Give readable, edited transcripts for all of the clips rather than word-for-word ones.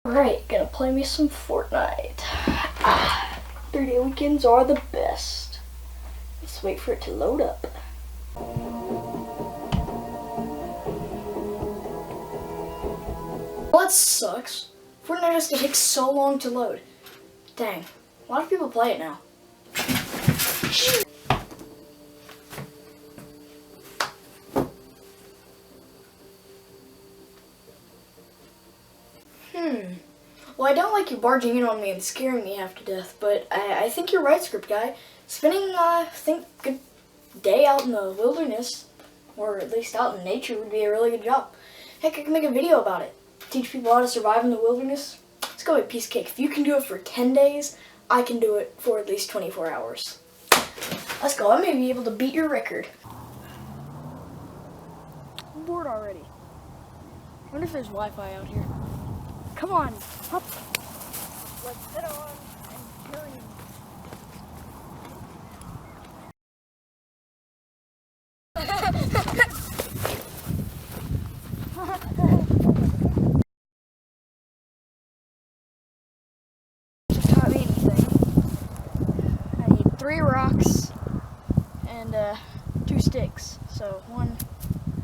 Alright, gonna play me some Fortnite. 3-day weekends are the best. Let's wait for it to load up. Well, that sucks. Fortnite has to take so long to load. Dang, a lot of people play it now. Well, I don't like you barging in on me and scaring me half to death, but I think you're right, script guy. Spending, a good day out in the wilderness, or at least out in nature, would be a really good job. Heck, I can make a video about it. Teach people how to survive in the wilderness. Let's go with piece of cake. If you can do it for 10 days, I can do it for at least 24 hours. Let's go. I may be able to beat your record. I'm bored already. I wonder if there's Wi-Fi out here. Come on, hop. Let's get on and hurry. Just taught me anything. I need 3 rocks and 2 sticks. So 1,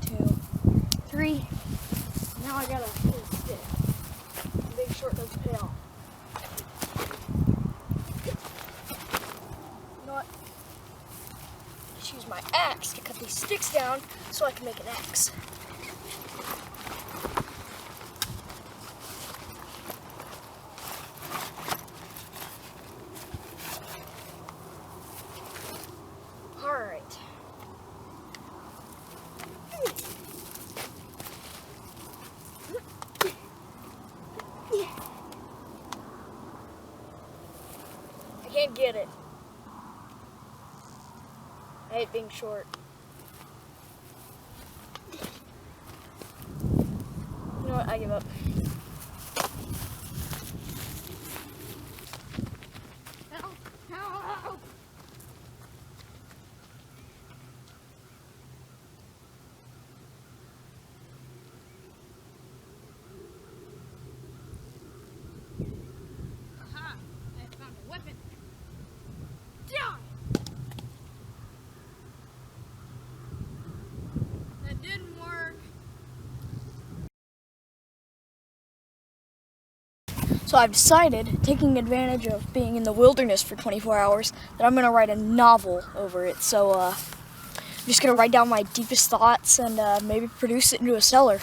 2, 3. Now I got a full stick. Big short does pay off. You know what? Just use my axe to cut these sticks down so I can make an axe. Alright. I can't get it. I hate being short. You know what? I give up. Help! Help! Aha! I found a weapon. That didn't work. So I've decided, taking advantage of being in the wilderness for 24 hours, that I'm going to write a novel over it. So I'm just going to write down my deepest thoughts and maybe produce it into a seller.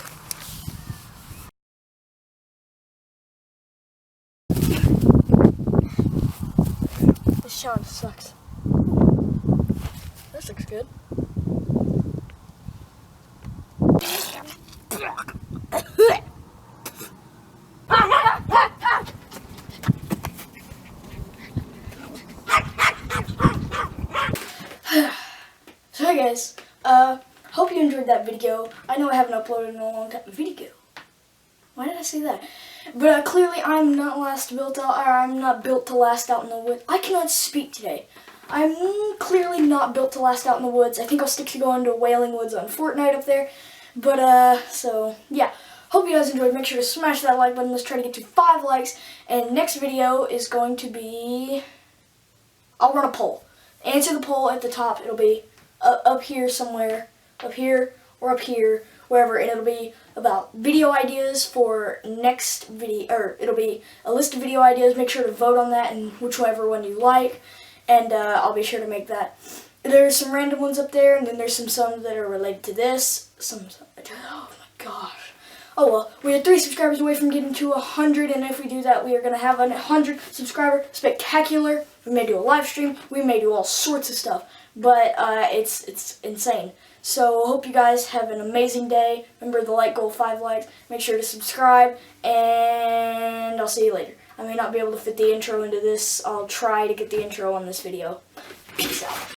This challenge sucks. This looks good. So hey guys, hope you enjoyed that video. I know I haven't uploaded in a long time. Video? Why did I say that? But clearly I'm not built to last out in the woods. I cannot speak today. I'm clearly not built to last out in the woods. I think I'll stick to going to Wailing Woods on Fortnite up there. But so yeah. Hope you guys enjoyed. Make sure to smash that like button. Let's try to get to 5 likes. And next video is going to be, I'll run a poll. Answer the poll at the top. It'll be up here somewhere, up here or up here, wherever, and it'll be about video ideas for next video, or it'll be a list of video ideas. Make sure to vote on that and whichever one you like, and I'll be sure to make that. There's some random ones up there, and then there's some that are related to this. Oh my gosh. Oh well, we are 3 subscribers away from getting to 100, and if we do that, we are going to have a 100 subscriber spectacular. We may do a live stream, we may do all sorts of stuff, but it's insane. So I hope you guys have an amazing day. Remember the like goal, 5 likes. Make sure to subscribe, and I'll see you later. I may not be able to fit the intro into this. I'll try to get the intro on this video. Peace out.